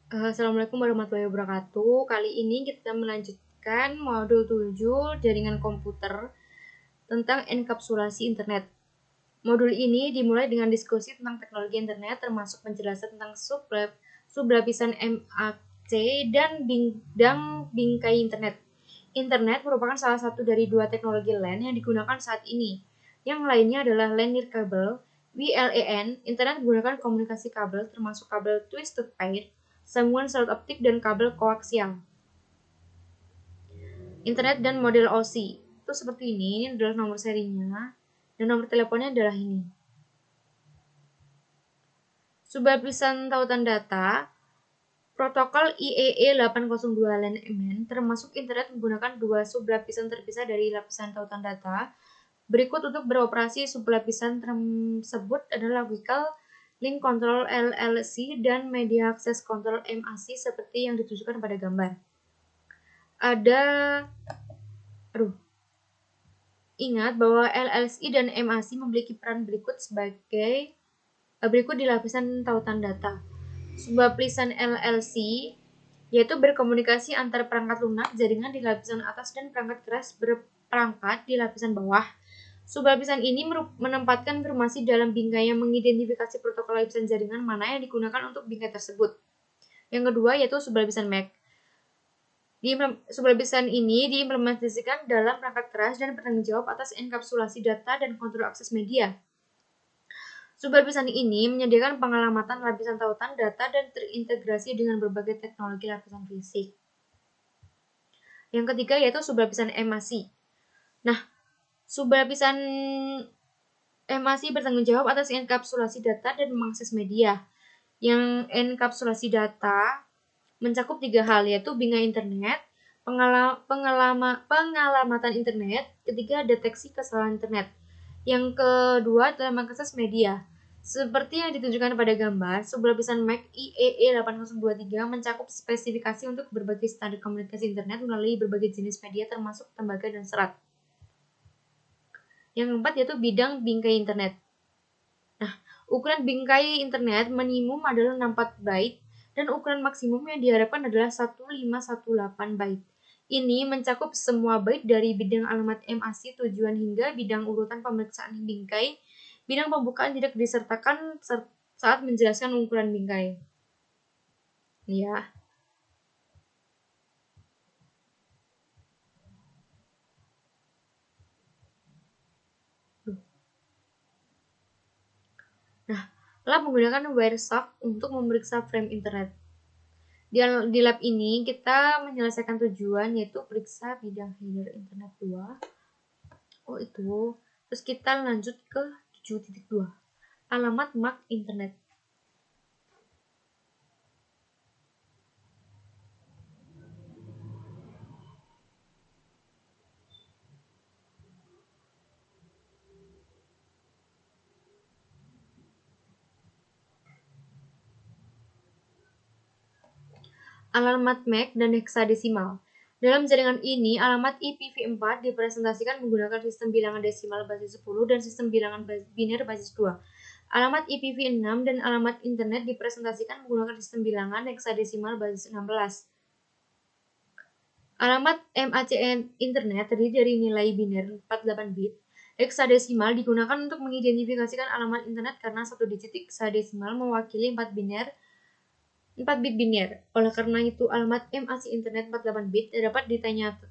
Assalamualaikum warahmatullahi wabarakatuh. Kali ini kita melanjutkan modul 7 jaringan komputer tentang enkapsulasi internet. Modul ini dimulai dengan diskusi tentang teknologi internet termasuk penjelasan tentang sublapisan MAC dan bidang bingkai internet. Internet merupakan salah satu dari dua teknologi LAN yang digunakan saat ini. Yang lainnya adalah LAN Nirkabel, WLAN. Internet menggunakan komunikasi kabel termasuk kabel twisted pair, sambungan selut optik, dan kabel koaksial. Internet dan model OSI itu seperti ini adalah nomor serinya, dan nomor teleponnya adalah ini. Sublapisan tautan data, protokol IEE 802 LAN MN termasuk internet menggunakan dua sublapisan terpisah dari lapisan tautan data. Berikut untuk beroperasi sublapisan tersebut adalah Logical Link Control LLC dan Media Access Control MAC seperti yang ditunjukkan pada gambar. Ingat bahwa LLC dan MAC memiliki peran berikut di lapisan tautan data. Sublapisan LLC yaitu berkomunikasi antar perangkat lunak jaringan di lapisan atas dan perangkat keras berperangkat di lapisan bawah. Sublapisan ini menempatkan informasi dalam bingkai yang mengidentifikasi protokol lapisan jaringan mana yang digunakan untuk bingkai tersebut. Yang kedua yaitu sublapisan MAC. Sublapisan ini diimplementasikan dalam perangkat keras dan bertanggung jawab atas enkapsulasi data dan kontrol akses media. Sublapisan ini menyediakan pengalamatan lapisan tautan data dan terintegrasi dengan berbagai teknologi lapisan fisik. Yang ketiga yaitu sublapisan MAC. Nah, sublapisan MAC bertanggung jawab atas enkapsulasi data dan mengakses media. Yang enkapsulasi data mencakup tiga hal, yaitu bingkai internet, pengalamatan internet, ketiga deteksi kesalahan internet. Yang kedua adalah mengakses media. Seperti yang ditunjukkan pada gambar, sublapisan MAC IEE 8023 mencakup spesifikasi untuk berbagai standar komunikasi internet melalui berbagai jenis media termasuk tembaga dan serat. Yang keempat yaitu bidang bingkai internet. Nah, ukuran bingkai internet minimum adalah 64 byte dan ukuran maksimum yang diharapkan adalah 1518 byte. Ini mencakup semua byte dari bidang alamat MAC tujuan hingga bidang urutan pemeriksaan bingkai. Bidang pembukaan tidak disertakan saat menjelaskan ukuran bingkai. Ya. Nah, lab menggunakan Wireshark untuk memeriksa frame internet. Di lab ini kita menyelesaikan tujuan yaitu periksa bidang header internet 2. Terus kita lanjut ke 7.2. Alamat MAC internet. Alamat MAC dan heksadesimal. Dalam jaringan ini, alamat IPv4 dipresentasikan menggunakan sistem bilangan desimal basis 10 dan sistem bilangan biner basis 2. Alamat IPv6 dan alamat internet dipresentasikan menggunakan sistem bilangan heksadesimal basis 16. Alamat MAC internet terdiri dari nilai biner 48 bit. Heksadesimal digunakan untuk mengidentifikasikan alamat internet karena satu digit heksadesimal mewakili 4 bit biner. Oleh karena itu, alamat MAC internet 48 bit dapat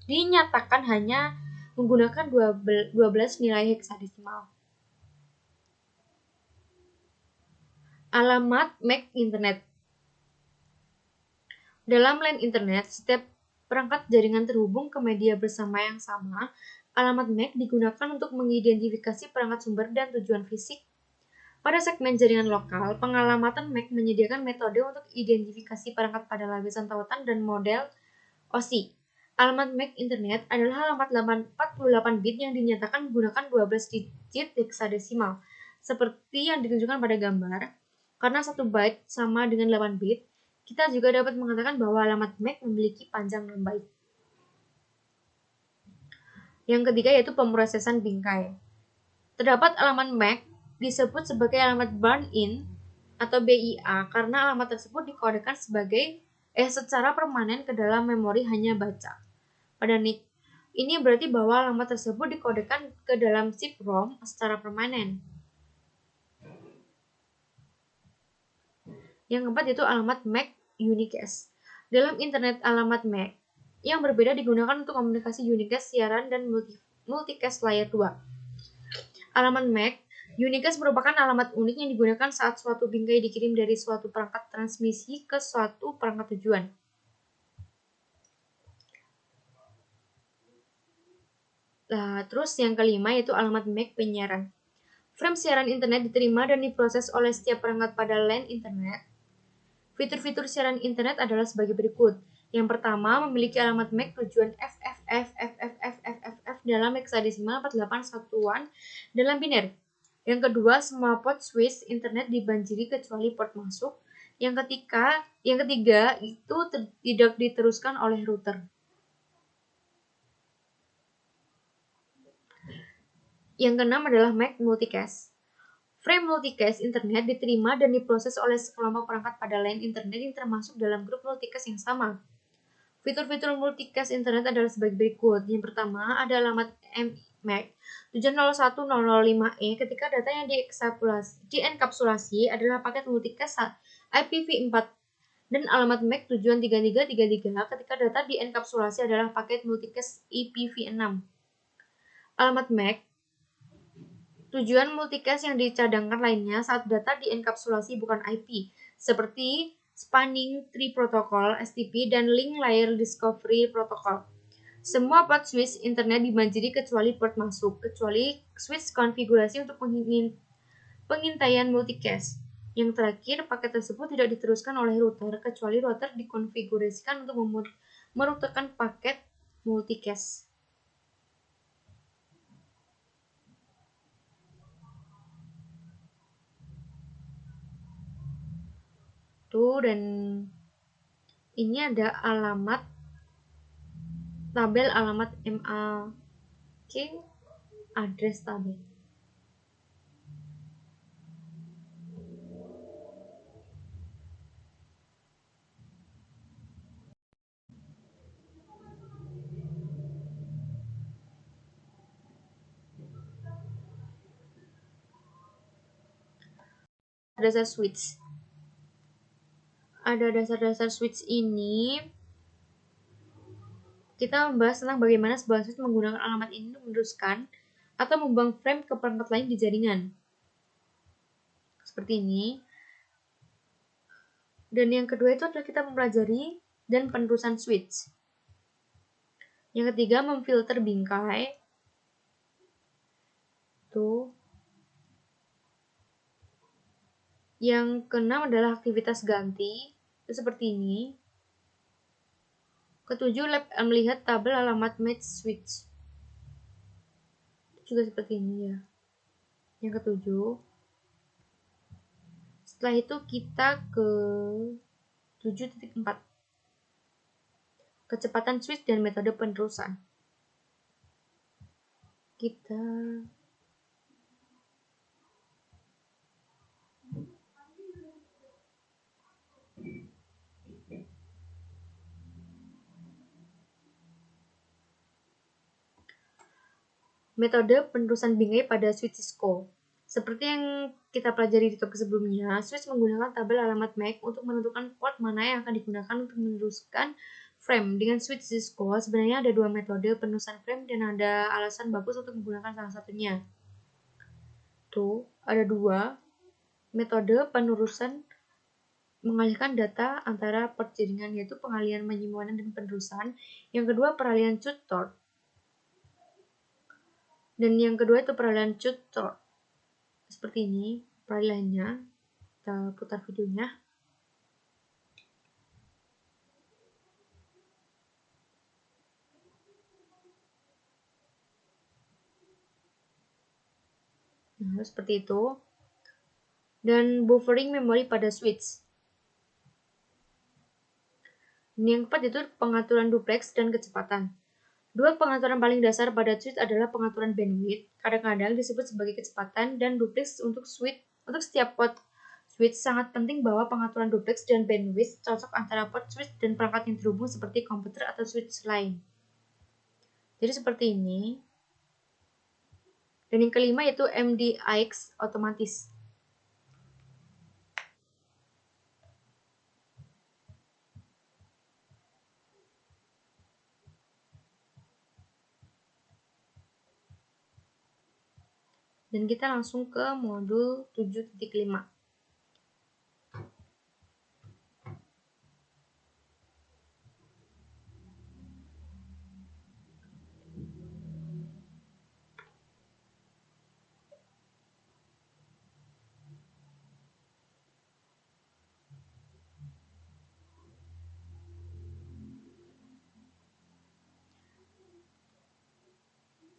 dinyatakan hanya menggunakan 12 nilai heksadesimal. Alamat MAC internet. Dalam LAN internet, setiap perangkat jaringan terhubung ke media bersama yang sama. Alamat MAC digunakan untuk mengidentifikasi perangkat sumber dan tujuan fisik. Pada segmen jaringan lokal, pengalamatan MAC menyediakan metode untuk identifikasi perangkat pada lapisan tautan dan model OSI. Alamat MAC internet adalah alamat 48 bit yang dinyatakan menggunakan 12 digit heksadesimal. Seperti yang ditunjukkan pada gambar, karena 1 byte sama dengan 8 bit, kita juga dapat mengatakan bahwa alamat MAC memiliki panjang 6 byte. Yang ketiga yaitu pemrosesan bingkai. Terdapat alamat MAC disebut sebagai alamat burn-in atau BIA karena alamat tersebut dikodekan sebagai secara permanen ke dalam memori hanya baca. Pada NIC, ini berarti bahwa alamat tersebut dikodekan ke dalam chip ROM secara permanen. Yang keempat yaitu alamat MAC unicast. Dalam internet, alamat MAC yang berbeda digunakan untuk komunikasi unicast siaran dan multicast layer 2. Alamat MAC unicast merupakan alamat unik yang digunakan saat suatu bingkai dikirim dari suatu perangkat transmisi ke suatu perangkat tujuan. Nah, terus yang kelima yaitu alamat MAC penyiaran. Frame siaran internet diterima dan diproses oleh setiap perangkat pada LAN internet. Fitur-fitur siaran internet adalah sebagai berikut. Yang pertama, memiliki alamat MAC tujuan FFF dalam heksadesimal 48 satuan dalam biner. Yang kedua, semua port switch internet dibanjiri kecuali port masuk. Yang ketiga itu tidak diteruskan oleh router. Yang keenam adalah MAC multicast. Frame multicast internet diterima dan diproses oleh sekelompok perangkat pada LAN internet yang termasuk dalam grup multicast yang sama. Fitur-fitur multicast internet adalah sebagai berikut. Yang pertama, ada alamat MAC tujuan 01005E ketika data yang dienkapsulasi adalah paket multicast IPv4 dan alamat MAC tujuan 3333 ketika data dienkapsulasi adalah paket multicast IPv6. Alamat MAC tujuan multicast yang dicadangkan lainnya saat data dienkapsulasi bukan IP, seperti Spanning Tree Protocol (STP) dan Link Layer Discovery Protocol. Semua port switch internet dibanjiri kecuali port masuk, kecuali switch konfigurasi untuk pengintaian multicast. Yang terakhir, paket tersebut tidak diteruskan oleh router, kecuali router dikonfigurasikan untuk merutekan paket multicast. Dan ini ada tabel alamat MAC address tabel. Dasar switch. Ada dasar-dasar switch ini. Kita membahas tentang bagaimana sebuah switch menggunakan alamat ini untuk meneruskan atau membuang frame ke perangkat lain di jaringan. Seperti ini. Dan yang kedua itu adalah kita mempelajari dan penerusan switch. Yang ketiga, memfilter bingkai. Yang keenam adalah aktivitas ganti. Itu seperti ini. Ketujuh, melihat tabel alamat match switch. Itu juga seperti ini ya. Yang ketujuh. Setelah itu kita ke 7.4. Kecepatan switch dan metode penerusan. Kita metode penerusan bingkai pada switch Cisco. Seperti yang kita pelajari di topik sebelumnya, switch menggunakan tabel alamat MAC untuk menentukan port mana yang akan digunakan untuk meneruskan frame. Dengan switch Cisco, sebenarnya ada dua metode penerusan frame dan ada alasan bagus untuk menggunakan salah satunya. Ada dua metode penerusan mengalihkan data antara port jaringan, yaitu pengalihan penyimpanan dan penerusan. Yang kedua, peralihan chute. Dan yang kedua itu peralihan chute. Seperti ini peralihannya. Kita putar videonya. Nah, seperti itu. Dan buffering memori pada switch. Yang keempat itu pengaturan duplex dan kecepatan. Dua pengaturan paling dasar pada switch adalah pengaturan bandwidth, kadang-kadang disebut sebagai kecepatan, dan duplex untuk setiap port switch, sangat penting bahwa pengaturan duplex dan bandwidth cocok antara port switch dan perangkat yang terhubung seperti komputer atau switch lain. Jadi seperti ini. Dan yang kelima yaitu MDIX otomatis. Dan kita langsung ke modul 7.5.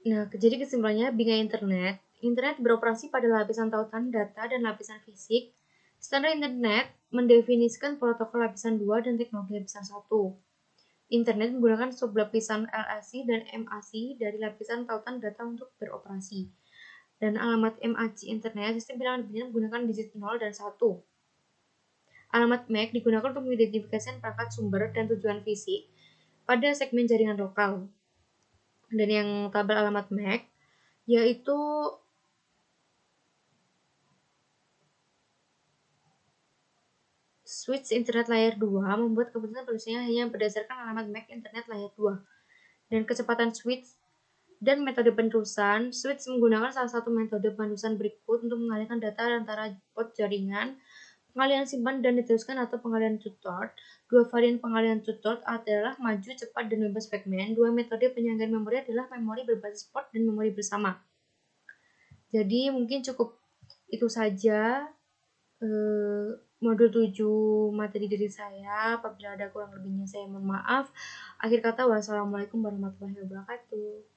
Nah, jadi kesimpulannya, bingkai internet. Internet beroperasi pada lapisan tautan data dan lapisan fisik. Standar internet mendefinisikan protokol lapisan 2 dan teknologi lapisan 1. Internet menggunakan sublapisan LAC dan MAC dari lapisan tautan data untuk beroperasi. Dan alamat MAC internet, sistem bilangan binary menggunakan digit 0 dan 1. Alamat MAC digunakan untuk mengidentifikasi perangkat sumber dan tujuan fisik pada segmen jaringan lokal. Dan yang tabel alamat MAC yaitu switch internet layer 2 membuat keputusan penulisannya hanya berdasarkan alamat MAC internet layer 2. Dan kecepatan switch dan metode penerusan, switch menggunakan salah satu metode penerusan berikut untuk mengalihkan data antara port jaringan: pengalihan simpan dan diteruskan atau pengalihan to-third. Dua varian pengalihan to-third adalah maju, cepat, dan bebas fragmen. Dua metode penyanggaan memori adalah memori berbasis port dan memori bersama. Jadi mungkin cukup itu saja modul 7 materi dari saya. Apabila ada kurang lebihnya saya mohon maaf. Akhir kata, wassalamualaikum warahmatullahi wabarakatuh.